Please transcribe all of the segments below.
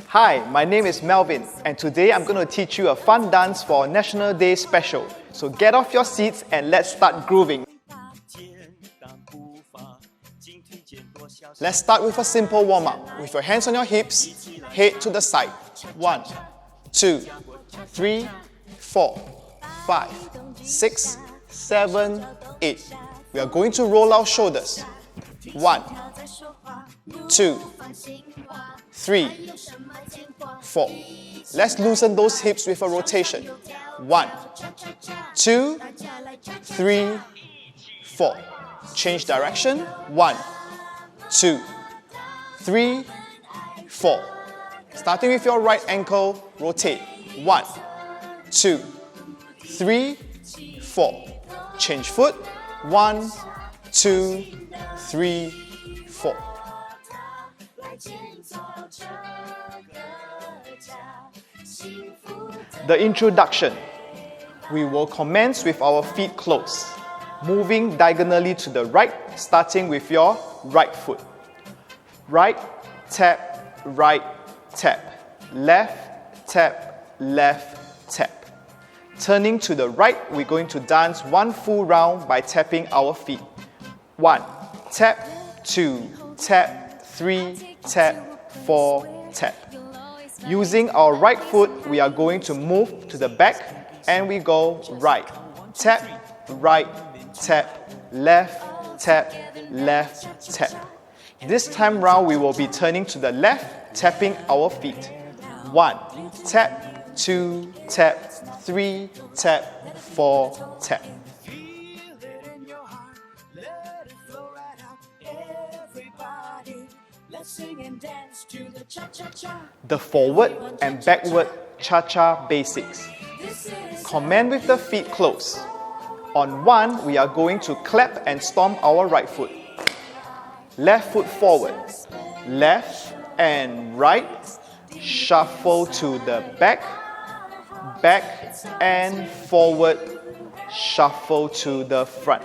Hi, my name is Melvin, and today I'm going to teach you a fun dance for National Day special. So get off your seats and let's start grooving. Let's start with a simple warm-up. With your hands on your hips, head to the side. 1, 2, 3, 4, 5, 6, 7, 8. We are going to roll our shoulders. 1, 2, 3, 4. Let's loosen those hips with a rotation. 1, 2, 3, 4. Change direction. 1, 2, 3, 4. Starting with your right ankle, rotate. 1, 2, 3, 4. Change foot. 1, 2, 3, 4. The introduction. We will commence with our feet closed, moving diagonally to the right, starting with your right foot. Right, tap, left, tap, left, tap. Turning to the right, we're going to dance one full round by tapping our feet. 1, tap, 2, tap, 3, tap, 4, tap. Using our right foot, we are going to move to the back and we go right, tap, left, tap. This time round, we will be turning to the left, tapping our feet. 1, tap, 2, tap, 3, tap, 4, tap. The forward and backward cha-cha basics. Command with the feet closed. On 1, we are going to clap and stomp our right foot. Left foot forward. Left and right. Shuffle to the back. Back and forward. Shuffle to the front.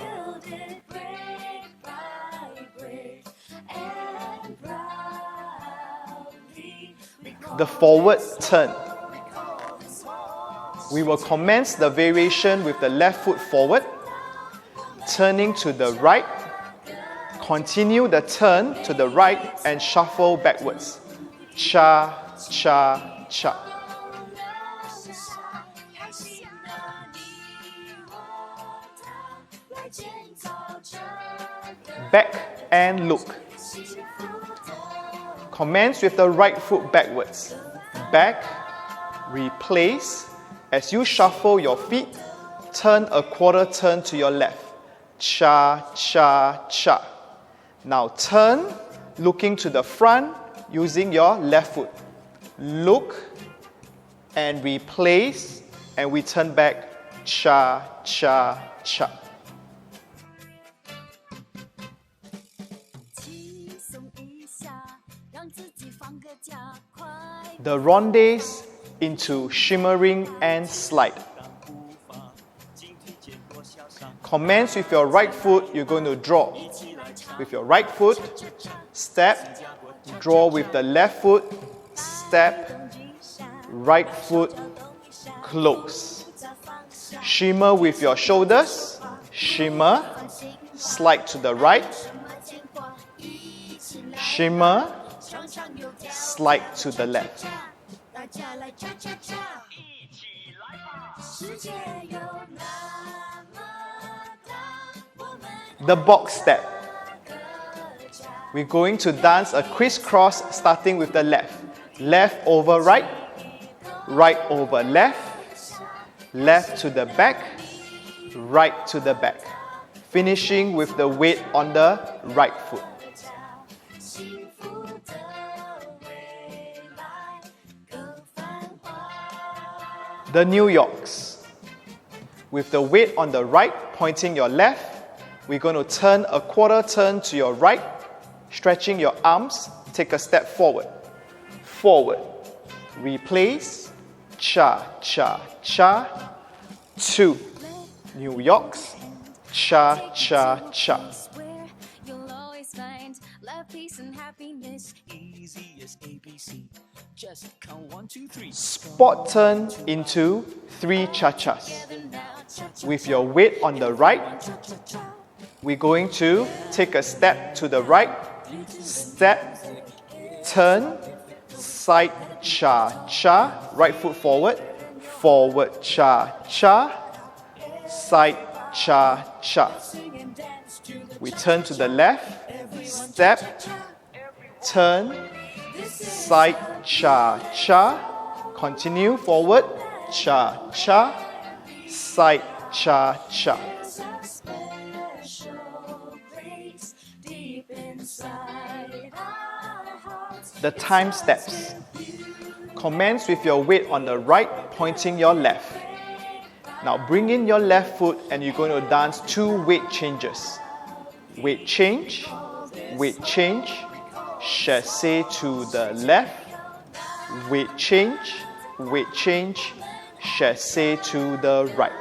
The forward turn. We will commence the variation with the left foot forward, turning to the right. Continue the turn to the right and shuffle backwards. Cha, cha, cha. Back and look. Commence with the right foot backwards. Back, replace. As you shuffle your feet, turn a quarter turn to your left. Cha, cha, cha. Now turn, looking to the front, using your left foot. Look and replace, and we turn back. Cha, cha, cha. The rondes into shimmering and slide. Commence with your right foot, you're going to draw. With your right foot, step, draw with the left foot, step, right foot, close. Shimmer with your shoulders, shimmer, slide to the right, shimmer, slide to the left. The box step. We're going to dance a crisscross starting with the left. Left over right, right over left, left to the back, right to the back. Finishing with the weight on the right foot. The New Yorks. With the weight on the right, pointing your left, we're going to turn a quarter turn to your right, stretching your arms, take a step forward. Forward. Replace. Cha, cha, cha. 2. New Yorks. Cha, cha, cha. Love, peace, and happiness, easy as ABC. Spot turn into 3 cha-chas. With your weight on the right, we're going to take a step to the right, step, turn, side cha-cha, right foot forward, forward cha-cha, side cha-cha. We turn to the left, step, turn, side cha-cha, continue forward, cha-cha, side cha-cha. The time steps. Commence with your weight on the right, pointing your left. Now bring in your left foot and you're going to dance 2 weight changes. Weight change, chassé to the left, weight change, chassé to the right.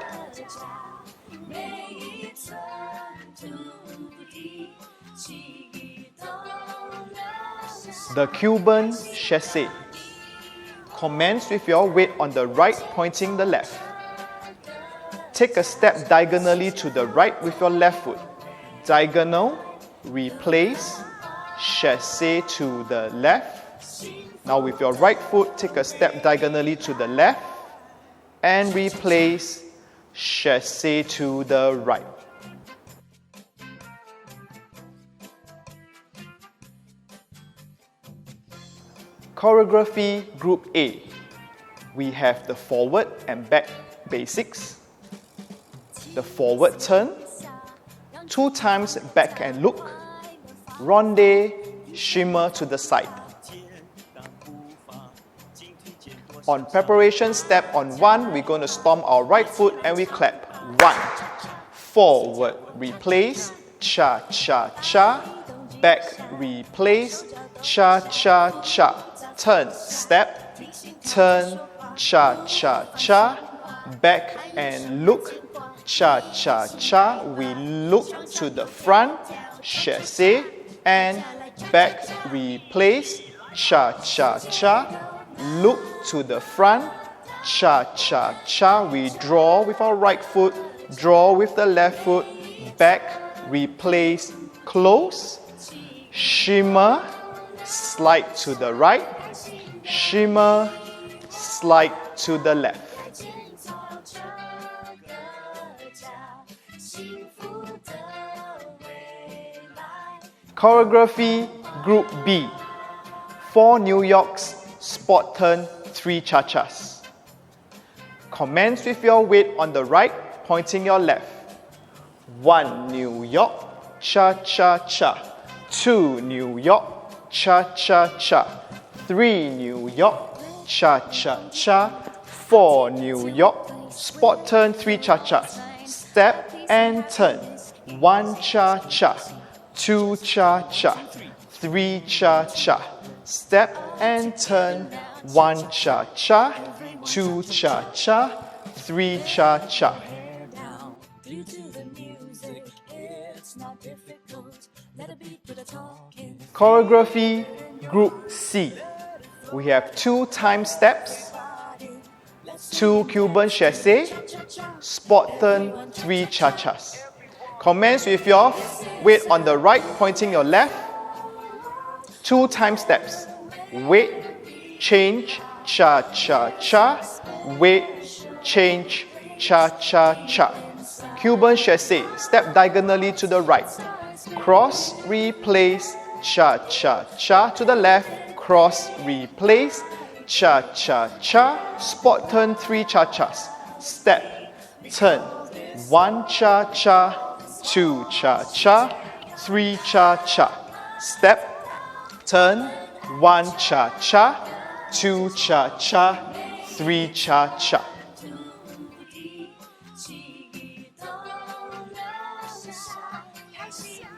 The Cuban Chassé. Commence with your weight on the right, pointing the left. Take a step diagonally to the right with your left foot. Diagonal, replace, chassé to the left. Now with your right foot, take a step diagonally to the left and replace, chassé to the right. Choreography Group A. We have the forward and back basics, the forward turn, 2 times back and look, ronde, shimmer to the side. On preparation step on 1, we're going to stomp our right foot and we clap. 1, forward, replace, cha-cha-cha, back, replace, cha-cha-cha. Turn, step, turn, cha-cha-cha, back and look, cha-cha-cha. We look to the front, chassé, and back, replace, cha-cha-cha. Look to the front, cha-cha-cha. We draw with our right foot, draw with the left foot, back, replace, close, shimmer, slide to the right, shimmer, slide to the left. Choreography Group B. 4 New York's spot turn 3 cha-chas. Commence with your weight on the right, pointing your left. 1 New York, cha-cha-cha. 2 New York, cha-cha-cha. 3 New York, cha-cha-cha. 4 New York, spot turn 3 cha-chas. Step and turn. 1 cha-cha, 2 cha-cha, 3 cha-cha. Step and turn. 1 cha-cha, 2 cha-cha, 3 cha-cha. Choreography Group C. We have 2 time steps, 2 Cuban chassé, spot turn, 3 cha-chas. Commence with your weight on the right, pointing your left. 2 time steps. Weight, change, cha-cha-cha. Weight, change, cha-cha-cha. Cuban chassé, step diagonally to the right. Cross, replace, cha-cha-cha to the left. Cross, replace, cha-cha-cha. Spot turn 3 cha-chas. Step, turn. 1 cha-cha, 2 cha-cha, 3 cha-cha. Step, turn. 1 cha-cha, 2 cha-cha, 3 cha-cha.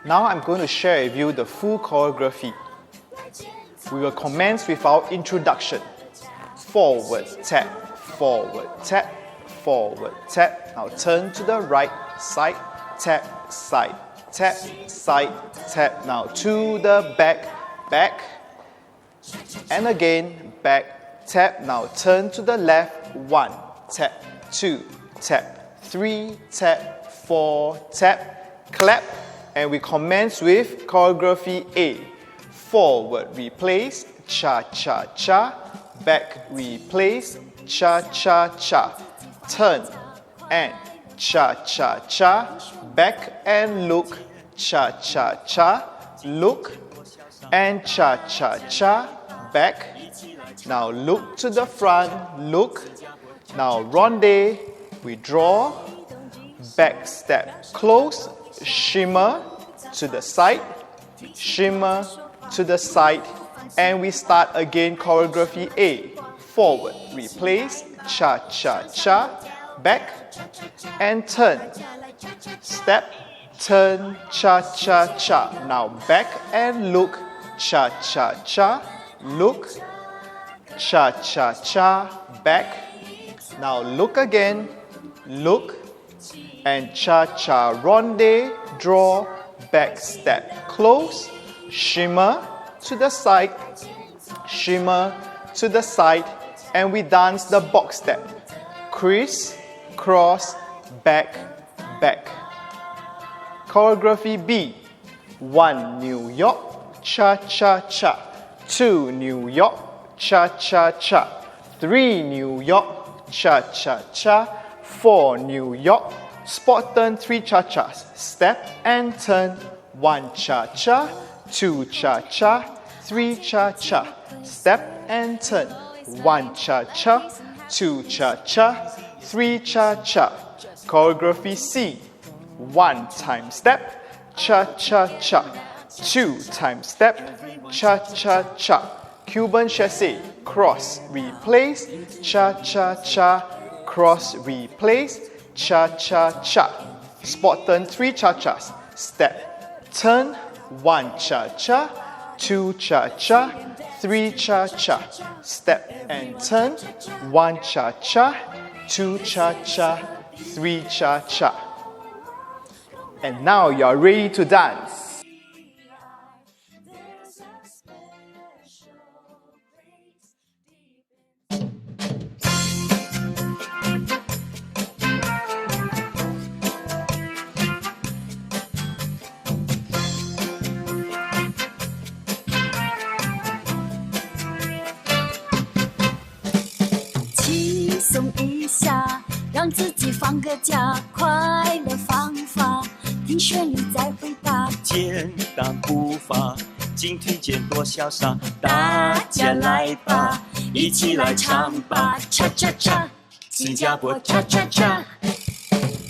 Now I'm going to share with you the full choreography. We will commence with our introduction. Forward tap, forward tap, forward tap. Now turn to the right, side tap, side tap, side tap. Now to the back, back, And again, back, tap. Now turn to the left. 1, tap, 2, tap, 3, tap, 4, tap, clap. And we commence with choreography A. Forward, replace, cha-cha-cha. Back, replace, cha-cha-cha. Turn and cha-cha-cha. Back and look, cha-cha-cha. Look and cha-cha-cha. Back. Now look to the front, look. Now ronde, we draw. Back step, close. Shimmer to the side. Shimmer to the side. And we start again choreography A. Forward, replace, cha-cha-cha. Back and turn. Step, turn, cha-cha-cha. Now back and look, cha-cha-cha. Look, cha-cha-cha. Back. Now look again, look, and cha-cha ronde, draw, back step, close, shimmer to the side, shimmer to the side, and we dance the box step. Criss, cross, back, back. Choreography B. 1, New York, cha-cha-cha. 2, New York, cha-cha-cha. 3, New York, cha-cha-cha. 4, New York, spot turn, 3 cha-chas. Step and turn. 1 cha-cha, 2 cha-cha, 3 cha-cha. Step and turn. 1 cha-cha, 2 cha-cha, 3 cha-cha. Choreography C. 1 time step, cha-cha-cha. 2 time step, cha-cha-cha. Cuban Chassé, cross, replace, cha-cha-cha. Cross, replace, cha-cha-cha. Spot turn, 3 cha-chas. Step, turn, 1 cha-cha, 2 cha-cha, 3 cha-cha. Step and turn, 1 cha-cha, 2 cha-cha, 3 cha-cha. And now you are ready to dance.松一下，让自己放个假，快乐方法，听旋律再回答。简单步伐，紧推荐多潇洒，大家来吧，一起来唱吧，cha cha cha，新加坡cha cha cha。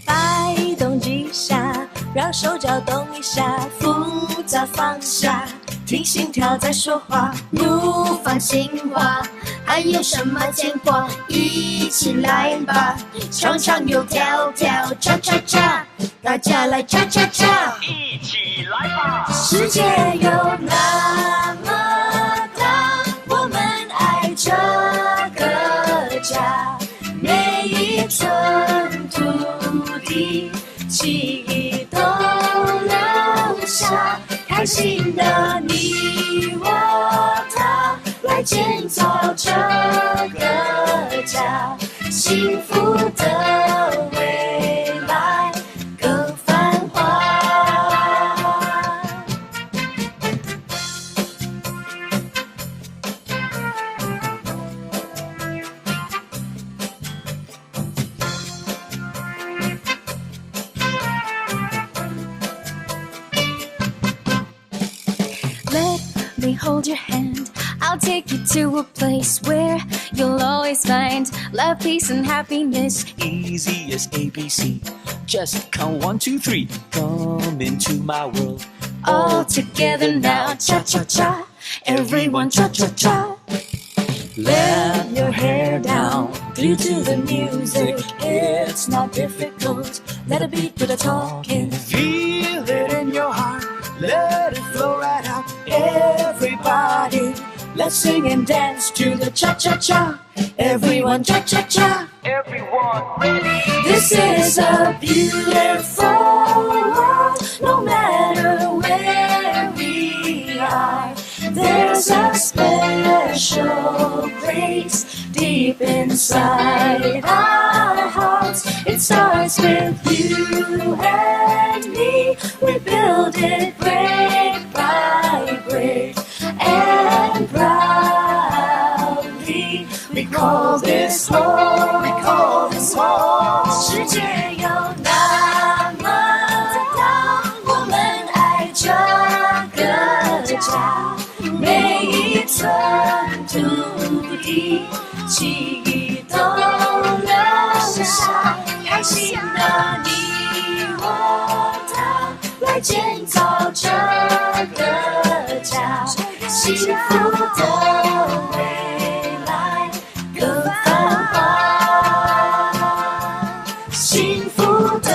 摆动几下，让手脚动一下，复杂放下，听心跳在说话，不放心话。还有什么牵挂？一起来吧，唱唱又跳跳，cha cha cha，大家来cha cha cha，一起来吧！世界有那么大，我们爱这个家，每一寸土地，记忆都留下，开心的你我他。来建造这个家，幸福的未来更繁华。Let me hold your hand. I'll take you to a place where you'll always find love, peace, and happiness. Easy as ABC. Just count 1, 2, 3. Come into my world. All together now, cha cha cha. Everyone cha cha cha. Let your hair down, due to the music. It's not difficult. Let it beat with the talking. Feel it in your heart. Let it flow right out. Everybody. Let's sing and dance to the cha-cha-cha. Everyone cha-cha-cha. Everyone ready? This is a beautiful world. No matter where we are, there There's a special place deep inside our hearts. It starts with you and me. We build it brick by brick, and proudly we call this home. We call this home. 世界有那么大，我们爱这个家，每一寸土地，记忆都留下，开心的你我他，来建造这个家，幸福的未来更繁华，幸福的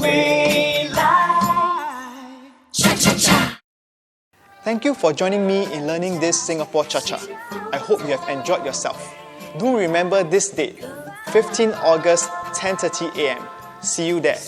未来。Thank you for joining me in learning this Singapore Cha-Cha. I hope you have enjoyed yourself. Do remember this date, 15 August, 10:30 a.m. See you there.